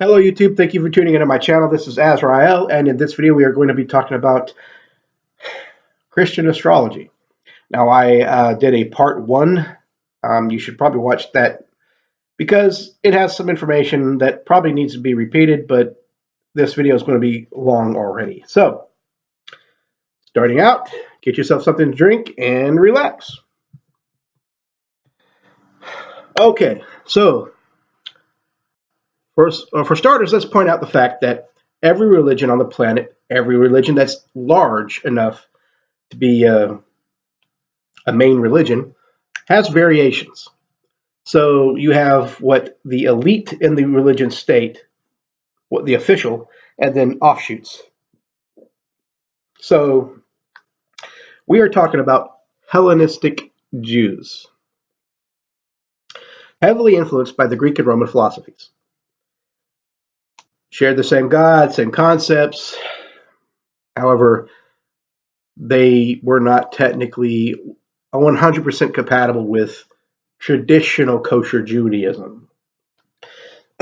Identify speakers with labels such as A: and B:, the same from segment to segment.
A: Hello YouTube, thank you for tuning into my channel. This is Azrael, and in this video we are going to be talking about Christian astrology. Now I did a part 1. You should probably watch that because it has some information that probably needs to be repeated, but this video is going to be long already. So, starting out, get yourself something to drink and relax. Okay, so for starters, let's point out the fact that every religion on the planet, every religion that's large enough to be a main religion, has variations. So you have what the elite in the religion state, what the official, and then offshoots. So we are talking about Hellenistic Jews, heavily influenced by the Greek and Roman philosophies. Shared the same God, same concepts. However, they were not technically 100% compatible with traditional kosher Judaism.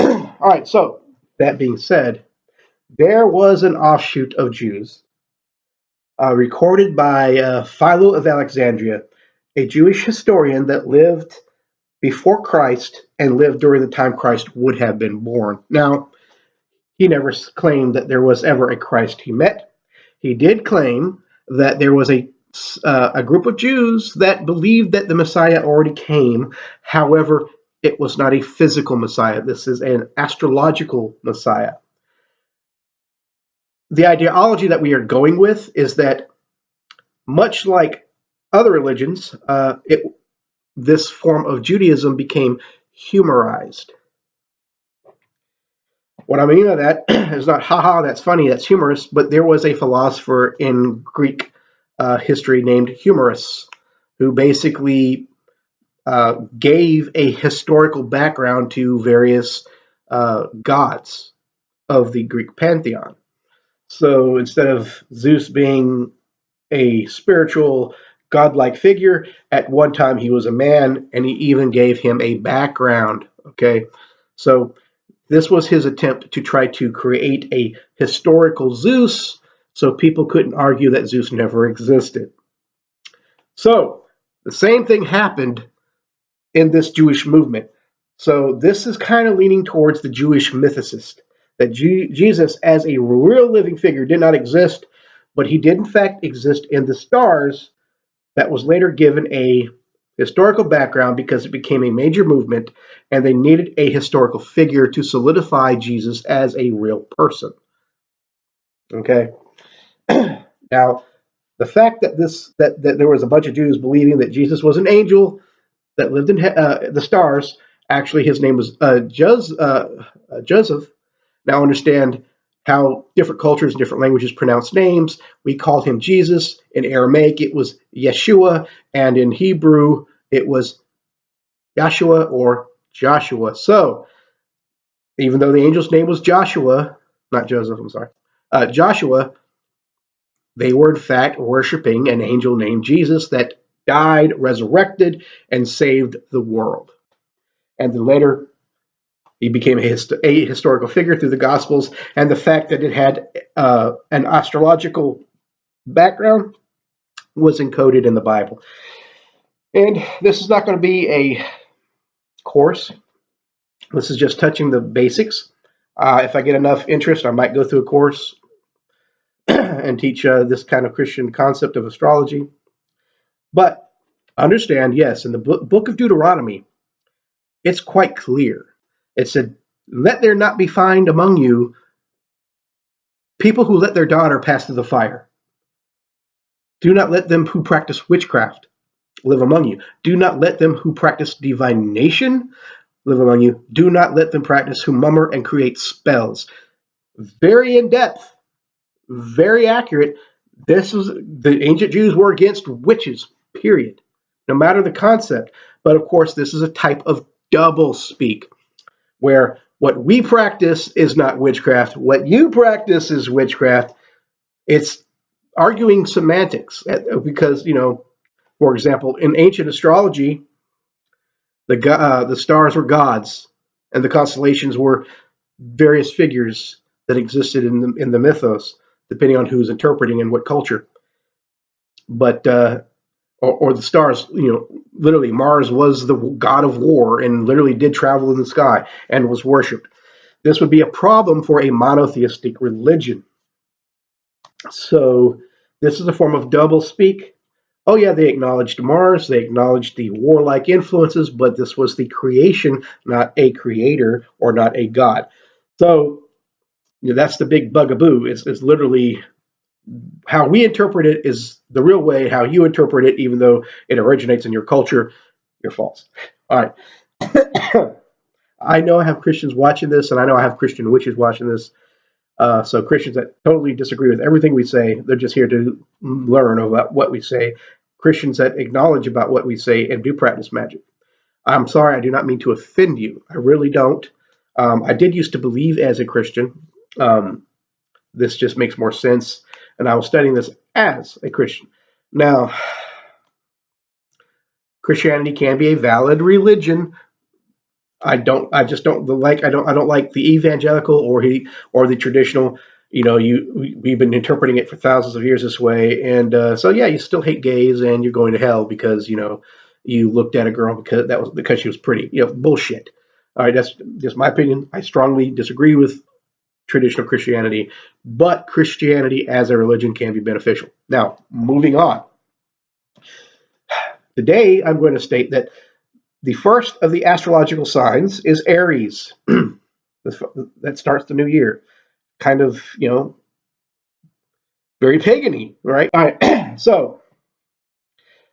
A: All right, so that being said, there was an offshoot of Jews recorded by Philo of Alexandria, a Jewish historian that lived before Christ and lived during the time Christ would have been born. Now, he never claimed that there was ever a Christ he met. He did claim that there was a group of Jews that believed that the Messiah already came. However, it was not a physical Messiah. This is an astrological Messiah. The ideology that we are going with is that, much like other religions, this form of Judaism became humorized. What I mean by that is not, haha, that's funny, that's humorous, but there was a philosopher in Greek history named Humorus, who basically gave a historical background to various gods of the Greek pantheon. So instead of Zeus being a spiritual, godlike figure, at one time he was a man, and he even gave him a background. Okay, so this was his attempt to try to create a historical Zeus so people couldn't argue that Zeus never existed. So the same thing happened in this Jewish movement. So this is kind of leaning towards the Jewish mythicist, that Jesus as a real living figure did not exist, but he did in fact exist in the stars that was later given a historical background because it became a major movement and they needed a historical figure to solidify Jesus as a real person. Okay. Now, the fact that that there was a bunch of Jews believing that Jesus was an angel that lived in the stars, actually his name was Joseph. Now understand how different cultures and different languages pronounce names. We called him Jesus. In Aramaic, it was Yeshua, and in Hebrew, it was Yahshua or Joshua. So, even though the angel's name was Joshua, not Joseph, I'm sorry, Joshua, they were in fact worshiping an angel named Jesus that died, resurrected, and saved the world. And then later, he became a historical figure through the Gospels, and the fact that it had an astrological background was encoded in the Bible. And this is not going to be a course. This is just touching the basics. If I get enough interest, I might go through a course and teach this kind of Christian concept of astrology. But understand, yes, in the book of Deuteronomy, it's quite clear. It said, "Let there not be found among you people who let their daughter pass through the fire. Do not let them who practice witchcraft live among you. Do not let them who practice divination live among you. Do not let them practice who murmur and create spells." Very in depth, very accurate. This was, the ancient Jews were against witches, period, no matter the concept. But of course, this is a type of double speak, where what we practice is not witchcraft. What you practice is witchcraft. It's arguing semantics because, you know, for example, in ancient astrology, the stars were gods and the constellations were various figures that existed in the mythos, depending on who's interpreting and what culture. But or the stars, literally Mars was the god of war and literally did travel in the sky and was worshipped. This would be a problem for a monotheistic religion. So this is a form of double speak. Oh yeah, they acknowledged Mars, they acknowledged the warlike influences, but this was the creation, not a creator or not a god. So that's the big bugaboo. It's literally how we interpret it is the real way. How you interpret it, even though it originates in your culture, you're false. All right. I know I have Christians watching this, and I know I have Christian witches watching this. So Christians that totally disagree with everything we say, they're just here to learn about what we say. Christians that acknowledge about what we say and do practice magic. I'm sorry, I do not mean to offend you. I really don't. I did used to believe as a Christian. This just makes more sense. And I was studying this as a Christian. Now, Christianity can be a valid religion. I don't like the evangelical or the traditional. We've been interpreting it for thousands of years this way, and so yeah, you still hate gays and you're going to hell because you looked at a girl because she was pretty. Bullshit. All right, that's just my opinion. I strongly disagree with traditional Christianity, but Christianity as a religion can be beneficial. Now, moving on. Today, I'm going to state that the first of the astrological signs is Aries. That starts the new year. Kind of, very pagan-y, right? All right. So,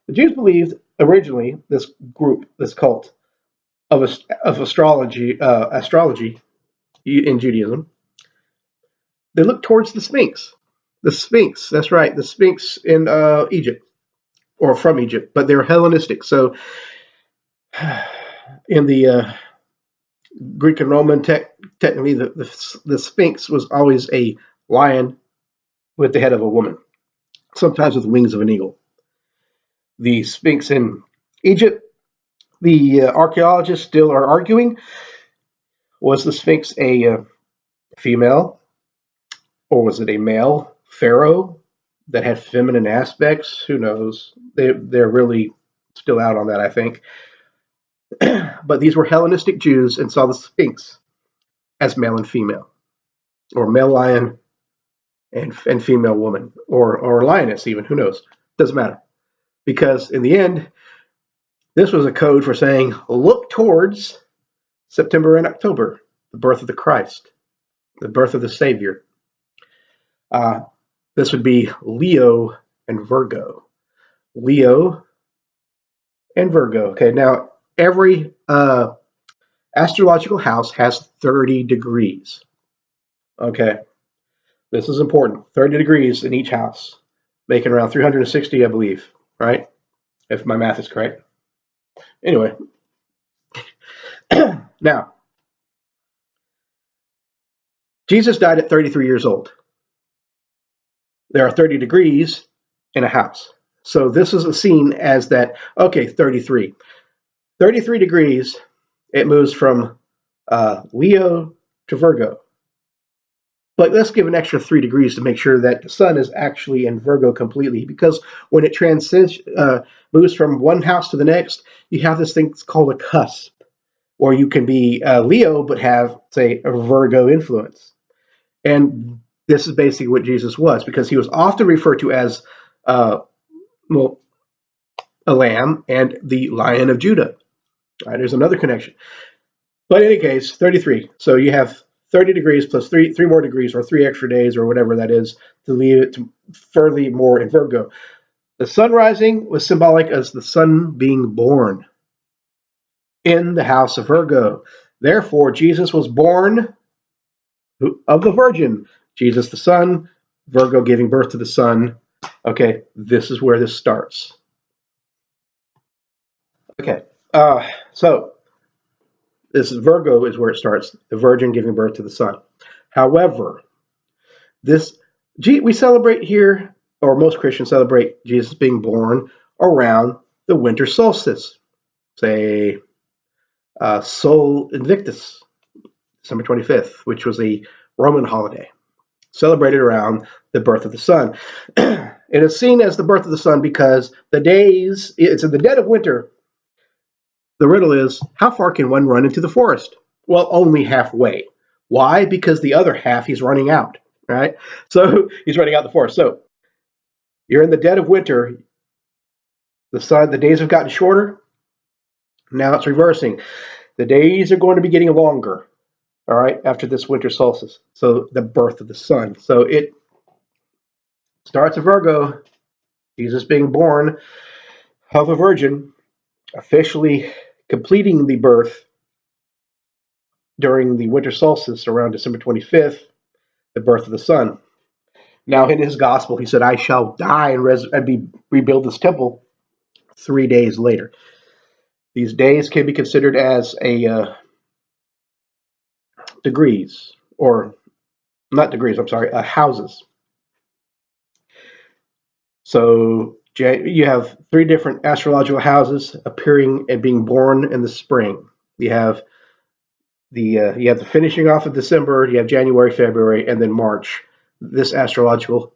A: the Jews believed originally this group, this cult of astrology in Judaism. They looked towards the Sphinx. The Sphinx, that's right, the Sphinx in Egypt, or from Egypt, but they were Hellenistic. So, in the Greek and Roman, technically, the Sphinx was always a lion with the head of a woman, sometimes with the wings of an eagle. The Sphinx in Egypt, the archaeologists still are arguing, was the Sphinx a female, or was it a male pharaoh that had feminine aspects? Who knows? They're really still out on that, I think. But these were Hellenistic Jews and saw the Sphinx as male and female, or male lion and female woman, or lioness even. Who knows? Doesn't matter. Because in the end, this was a code for saying, look towards September and October, the birth of the Christ, the birth of the Savior. This would be Leo and Virgo. Leo and Virgo. Okay, now every astrological house has 30 degrees. Okay, this is important. 30 degrees in each house, making around 360, I believe, right? If my math is correct. Anyway, now, Jesus died at 33 years old. There are 30 degrees in a house. So this is a scene as that, okay, 33. 33 degrees, it moves from Leo to Virgo. But let's give an extra 3 degrees to make sure that the sun is actually in Virgo completely, because when it moves from one house to the next, you have this thing called a cusp, or you can be Leo but have, say, a Virgo influence. And this is basically what Jesus was, because he was often referred to as, a lamb and the Lion of Judah. All right, there's another connection. But in any case, 33. So you have 30 degrees plus three more degrees, or 3 extra days, or whatever that is, to leave it to further more in Virgo. The sun rising was symbolic as the sun being born in the house of Virgo. Therefore, Jesus was born of the Virgin. Jesus the Son, Virgo giving birth to the Son. Okay, this is where this starts. Okay, so this is Virgo is where it starts. The Virgin giving birth to the Son. However, we celebrate here, or most Christians celebrate Jesus being born around the winter solstice. Say, Sol Invictus, December 25th, which was a Roman holiday, celebrated around the birth of the sun. It is seen as the birth of the sun because it's in the dead of winter. The riddle is, how far can one run into the forest? Well, only halfway. Why? Because the other half he's running out, right? So he's running out the forest. So you're in the dead of winter. The days have gotten shorter. Now it's reversing. The days are going to be getting longer, all right, after this winter solstice. So the birth of the sun. So it starts at Virgo, Jesus being born of a virgin, officially completing the birth during the winter solstice around December 25th, the birth of the sun. Now, in his gospel, he said, I shall die and rebuild this temple 3 days later. These days can be considered as degrees, or not degrees, I'm sorry, houses. So you have 3 different astrological houses appearing and being born in the spring. You have the finishing off of December, you have January, February, and then March. This astrological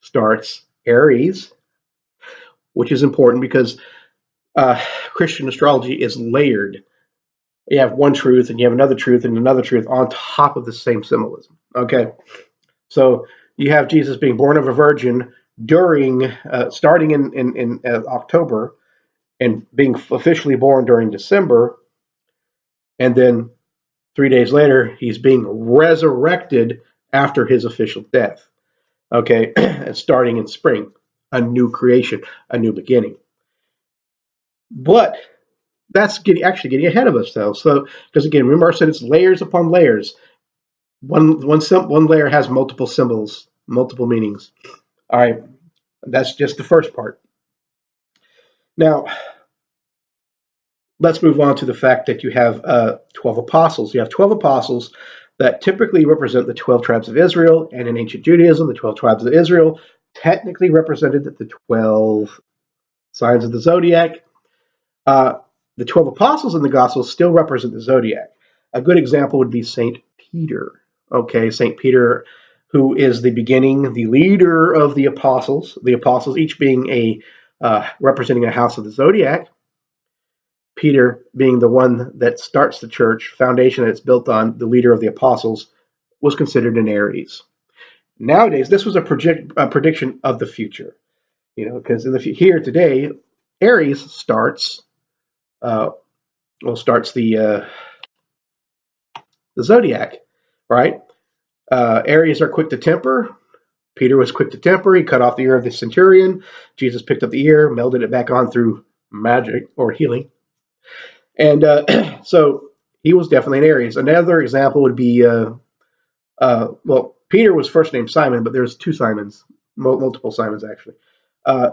A: starts Aries, which is important because Christian astrology is layered. You have one truth, and you have another truth, and another truth on top of the same symbolism. Okay, so you have Jesus being born of a virgin during, starting in October, and being officially born during December, and then 3 days later, he's being resurrected after his official death. Okay, starting in spring, a new creation, a new beginning. But that's actually getting ahead of us, though. So, because again, remember I said it's layers upon layers. One layer has multiple symbols, multiple meanings. All right, that's just the first part. Now, let's move on to the fact that you have 12 apostles. You have 12 apostles that typically represent the 12 tribes of Israel, and in ancient Judaism, the 12 tribes of Israel technically represented the 12 signs of the zodiac. The 12 apostles in the Gospels still represent the zodiac. A good example would be St. Peter. Okay, St. Peter, who is the beginning, the leader of the apostles each being representing a house of the zodiac. Peter being the one that starts the church, foundation that it's built on, the leader of the apostles, was considered an Aries. Nowadays, this was a prediction of the future, because here today, Aries starts the zodiac, right? Aries are quick to temper. Peter was quick to temper. He cut off the ear of the centurion. Jesus picked up the ear, melded it back on through magic or healing. And so he was definitely an Aries. Another example would be, Peter was first named Simon, but there's 2 Simons, multiple Simons actually.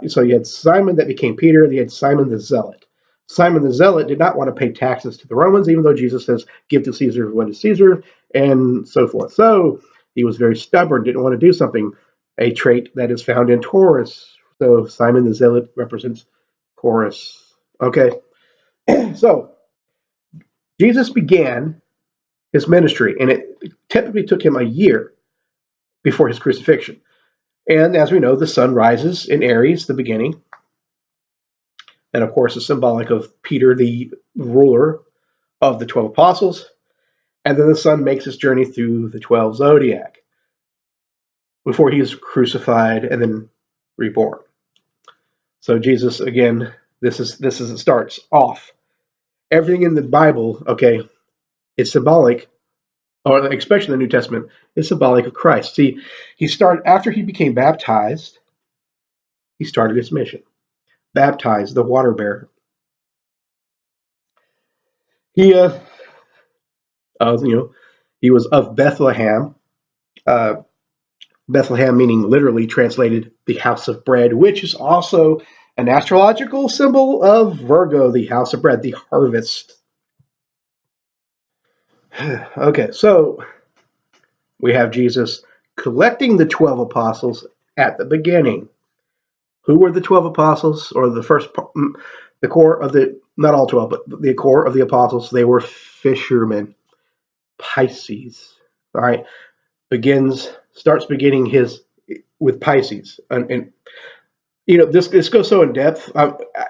A: So you had Simon that became Peter, you had Simon the Zealot. Simon the Zealot did not want to pay taxes to the Romans, even though Jesus says, give to Caesar what is Caesar, and so forth. So he was very stubborn, didn't want to do something, a trait that is found in Taurus. So Simon the Zealot represents Taurus. Okay, so Jesus began his ministry, and it typically took him a year before his crucifixion. And as we know, the sun rises in Aries, the beginning, and of course is symbolic of Peter, the ruler of the 12 apostles. And then the sun makes its journey through the 12 zodiac before he is crucified and then reborn. So Jesus, again, this is it starts off. Everything in the Bible, okay, is symbolic, or especially the New Testament, is symbolic of Christ. See, after he became baptized, he started his mission. Baptized, the water bearer. He he was of Bethlehem. Bethlehem meaning literally translated the house of bread, which is also an astrological symbol of Virgo, the house of bread, the harvest. Okay, so we have Jesus collecting the 12 apostles at the beginning. Who were the 12 apostles, or the core of not all 12, but the core of the apostles? They were fishermen. Pisces. All right, starts beginning his with Pisces, and this goes so in depth.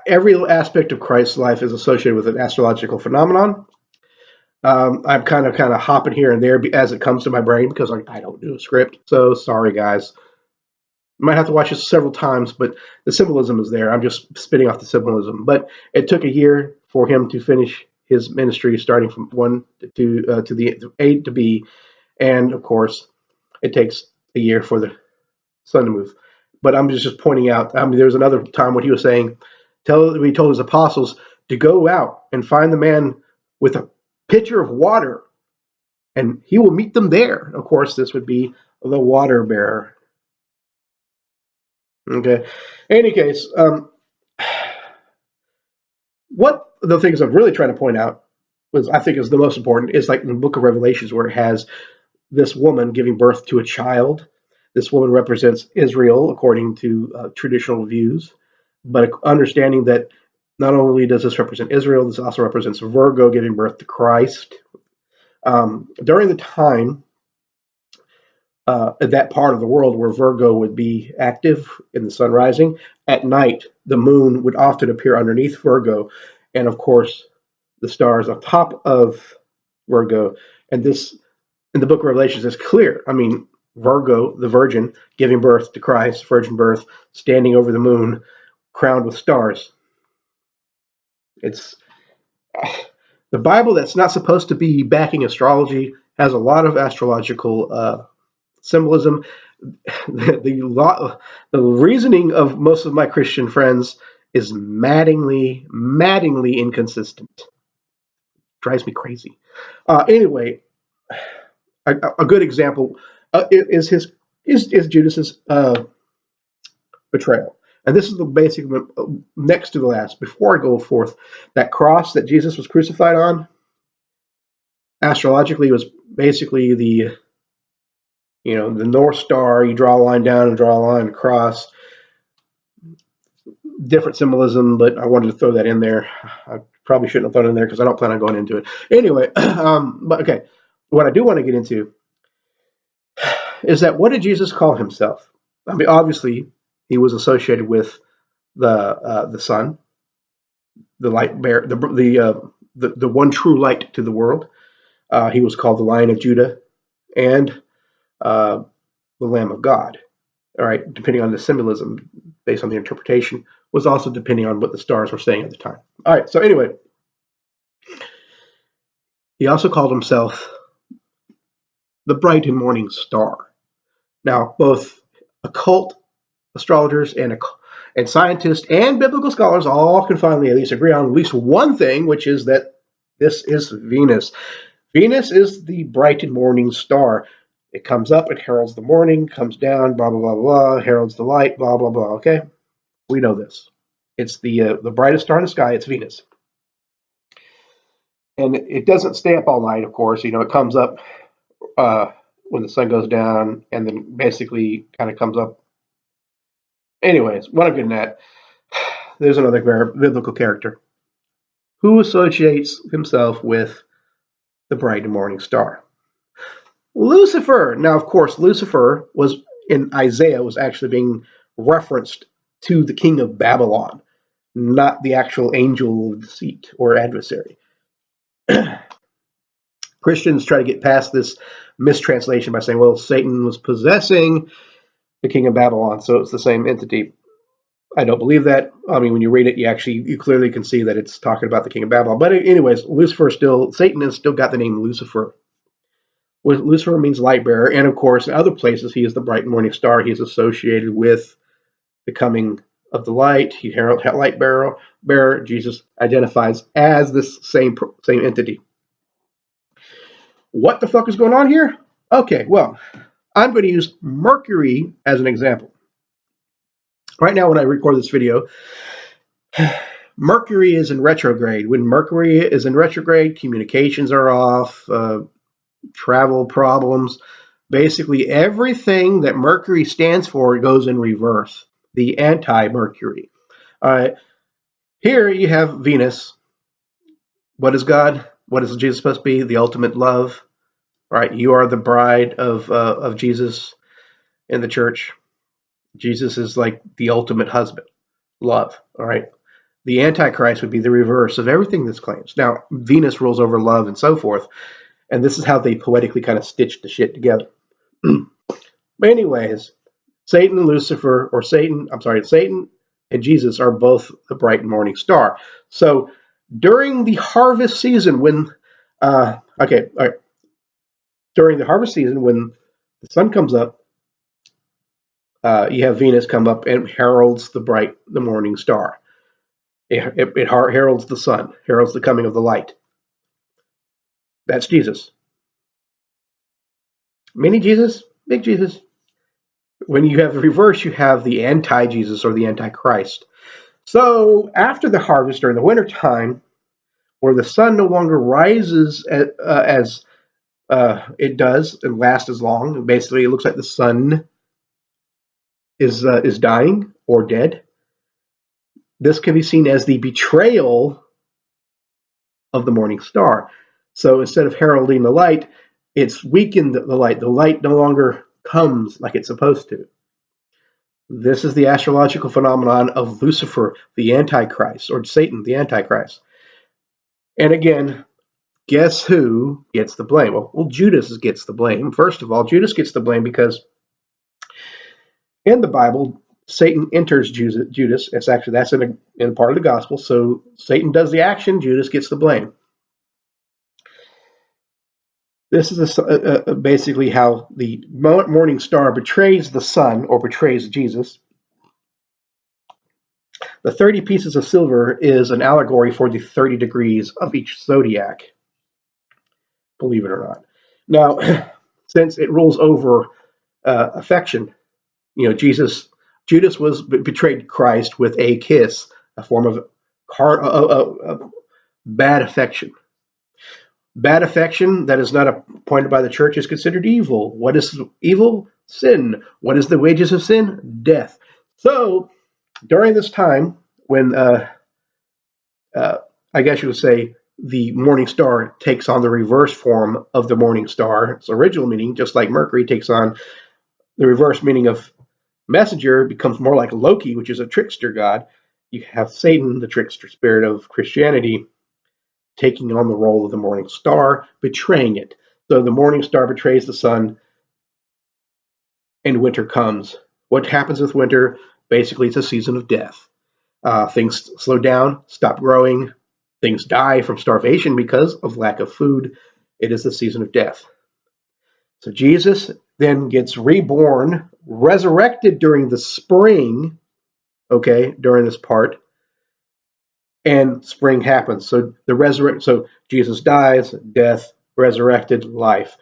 A: Every aspect of Christ's life is associated with an astrological phenomenon. I'm kind of hopping here and there as it comes to my brain because I don't do a script. So sorry, guys. You might have to watch this several times, but the symbolism is there. I'm just spitting off the symbolism. But it took a year for him to finish his ministry, starting from one to the A to B, and of course, it takes a year for the sun to move. But I'm just pointing out. I mean, there was another time when he was saying, he told his apostles to go out and find the man with a pitcher of water, and he will meet them there. Of course, this would be the water bearer. Okay. In any case, what the things I'm really trying to point out was, I think, is the most important is like in the book of Revelations, where it has this woman giving birth to a child. This woman represents Israel according to traditional views, but understanding that not only does this represent Israel, this also represents Virgo giving birth to Christ. During the time that part of the world where Virgo would be active in the sun rising, at night the moon would often appear underneath Virgo, and of course the stars on top of Virgo. And this, in the book of Revelations, is clear. I mean, Virgo, the virgin, giving birth to Christ, virgin birth, standing over the moon, crowned with stars. It's the Bible that's not supposed to be backing astrology has a lot of astrological symbolism. The reasoning of most of my Christian friends is maddeningly inconsistent. Drives me crazy. Anyway, a good example is Judas's betrayal, and this is the basic next to the last. Before I go forth, that cross that Jesus was crucified on, astrologically, was basically the North Star. You draw a line down and draw a line across. Different symbolism, but I wanted to throw that in there. I probably shouldn't have thrown it in there because I don't plan on going into it. Anyway, but okay. What I do want to get into is that, what did Jesus call himself? I mean, obviously, he was associated with the sun, the light bearer, the one true light to the world. He was called the Lion of Judah and the Lamb of God. All right, depending on the symbolism, based on the interpretation, was also depending on what the stars were saying at the time. All right, so anyway, he also called himself the bright and morning star. Now, both occult astrologers and scientists and biblical scholars all can finally at least agree on at least one thing, which is that this is Venus. Venus is the bright and morning star. It comes up, it heralds the morning, comes down, blah, blah, blah, blah, heralds the light, blah, blah, blah, okay? We know this. It's the brightest star in the sky, it's Venus. And it doesn't stay up all night, of course. It comes up when the sun goes down, and then basically kind of comes up. Anyways, what I'm getting at, there's another biblical character who associates himself with the bright and morning star. Lucifer. Now, of course, Lucifer was in Isaiah was actually being referenced to the king of Babylon, not the actual angel of deceit or adversary. Christians try to get past this mistranslation by saying, well, Satan was possessing the king of Babylon, so it's the same entity. I don't believe that. I mean, when you read it, you clearly can see that it's talking about the king of Babylon. But anyways, Satan has still got the name Lucifer. Lucifer means light bearer, and of course, in other places, he is the bright morning star. He is associated with the coming of the light. He heralds light bearer. Jesus identifies as this same entity. What the fuck is going on here? Okay, well, I'm going to use Mercury as an example. Right now, when I record this video, Mercury is in retrograde. When Mercury is in retrograde, communications are off, travel problems. Basically, everything that Mercury stands for goes in reverse, the anti-Mercury. All right, here you have Venus. What is God? What is Jesus supposed to be? The ultimate love. right? You are the bride of Jesus in the church. Jesus is like the ultimate husband, love, all right? The Antichrist would be the reverse of everything this claims. Now, Venus rules over love and so forth, and this is how they poetically kind of stitched the shit together. But anyways, Satan and Lucifer, or Satan, I'm sorry, Satan and Jesus are both the bright and morning star. So during the harvest season, when, okay, all right, during the harvest season, when the sun comes up, you have Venus come up and heralds the morning star. It heralds the sun, heralds the coming of the light. That's Jesus. Mini Jesus, big Jesus. When you have the reverse, you have the anti-Jesus or the antichrist. So after the harvest during the wintertime, where the sun no longer rises as it does and lasts as long, basically it looks like the sun is dying or dead. This can be seen as the betrayal of the morning star. So instead of heralding the light, it's weakened the light. The light no longer comes like it's supposed to. This is the astrological phenomenon of Lucifer, the Antichrist, or Satan, the Antichrist. And again, guess who gets the blame? Well, Judas gets the blame. First of all, Judas gets the blame because in the Bible, Satan enters Judas. That's in part of the gospel. So Satan does the action, Judas gets the blame. This is basically how the morning star betrays the sun, or betrays Jesus. The 30 pieces of silver is an allegory for the 30 degrees of each zodiac, believe it or not. Now, since it rules over affection, Judas betrayed Christ with a kiss, a form of bad affection. Bad affection that is not appointed by the church is considered evil. What is evil? Sin. What is the wages of sin? Death. So, during this time, when I guess you would say the morning star takes on the reverse form of the morning star, its original meaning, just like Mercury takes on the reverse meaning of messenger, becomes more like Loki, which is a trickster god. You have Satan, the trickster spirit of Christianity, taking on the role of the morning star, betraying it. So the morning star betrays the sun, and winter comes. What happens with winter? Basically, it's a season of death. Things slow down, stop growing. Things die from starvation because of lack of food. It is the season of death. So Jesus then gets reborn, resurrected during the spring, okay, during this part, and spring happens. So so Jesus dies, death, resurrected, life.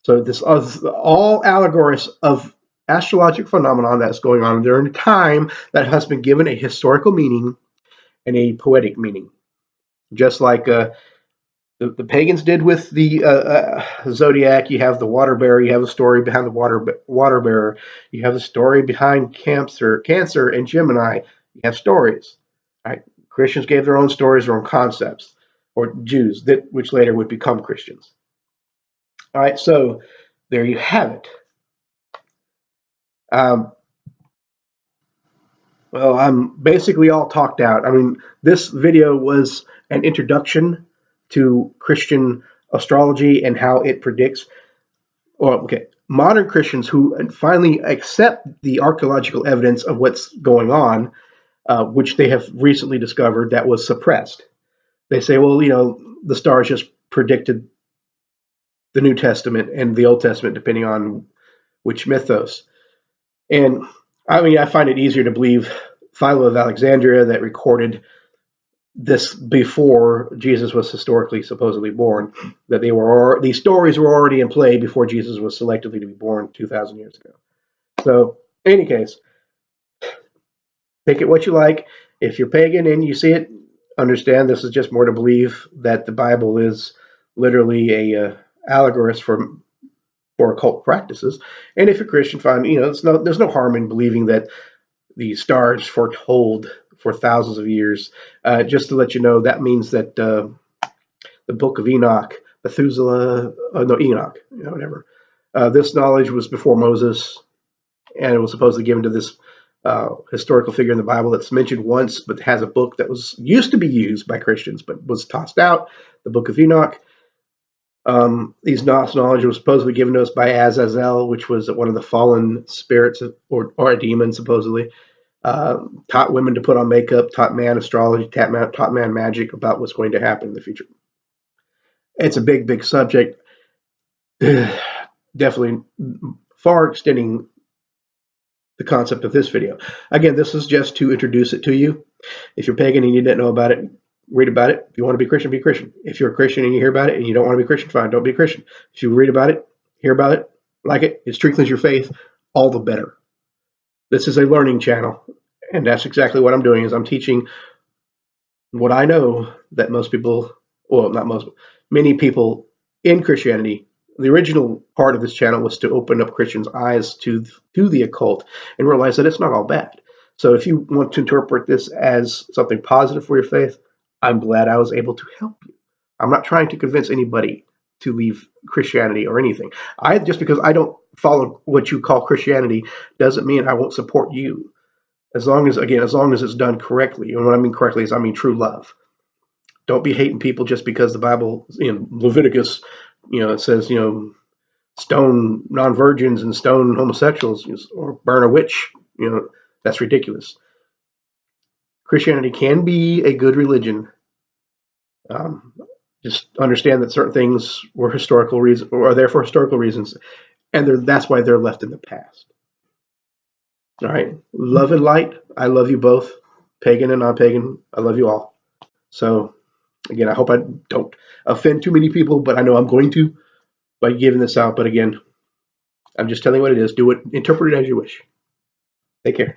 A: So this is all allegories of astrological phenomenon that's going on during a time that has been given a historical meaning and a poetic meaning, just like the pagans did with the zodiac. You have the water bearer. You have a story behind the water bearer. You have the story behind Cancer and Gemini. You have stories. Right? Christians gave their own stories, their own concepts, or Jews, which later would become Christians. All right, so there you have it. Well, I'm basically all talked out. I mean, this video was an introduction to Christian astrology and how it predicts. Well, okay, modern Christians who finally accept the archaeological evidence of what's going on, which they have recently discovered that was suppressed. They say, well, the stars just predicted the New Testament and the Old Testament, depending on which mythos. And I mean, I find it easier to believe Philo of Alexandria that recorded this before Jesus was historically supposedly born, that these stories were already in play before Jesus was selectively to be born 2,000 years ago. So, in any case, take it what you like. If you're pagan and you see it, understand this is just more to believe that the Bible is literally a allegorist for occult practices. And if you're Christian, fine. There's no harm in believing that the stars foretold for thousands of years. Just to let you know, that means that the Book of Enoch Methuselah, no, Enoch, whatever. This knowledge was before Moses, and it was supposedly given to this historical figure in the Bible that's mentioned once, but has a book that was used to be used by Christians, but was tossed out, the Book of Enoch. These knowledge was supposedly given to us by Azazel, which was one of the fallen spirits or a demon, supposedly. Taught women to put on makeup, taught man astrology, taught man magic about what's going to happen in the future. It's a big, big subject. Definitely far extending the concept of this video. Again, this is just to introduce it to you. If you're pagan and you didn't know about it, read about it. If you want to be Christian, be Christian. If you're a Christian and you hear about it and you don't want to be Christian, fine, don't be a Christian. If you read about it, hear about it, like it strengthens your faith, all the better. This is a learning channel, and that's exactly what I'm doing. Is I'm teaching what I know that most people, well, not most, many people in Christianity. The original part of this channel was to open up Christians' eyes to the occult and realize that it's not all bad. So if you want to interpret this as something positive for your faith, I'm glad I was able to help you. I'm not trying to convince anybody to leave Christianity or anything. Just because I don't follow what you call Christianity doesn't mean I won't support you. As long as it's done correctly. And what I mean correctly is I mean true love. Don't be hating people just because the Bible in Leviticus, it says, stone non-virgins and stone homosexuals or burn a witch. That's ridiculous. Christianity can be a good religion. Just understand that certain things were historical reasons, or are there for historical reasons, and that's why they're left in the past. All right, love and light. I love you both, pagan and non-pagan. I love you all. So, again, I hope I don't offend too many people, but I know I'm going to by giving this out. But again, I'm just telling you what it is. Do it, interpret it as you wish. Take care.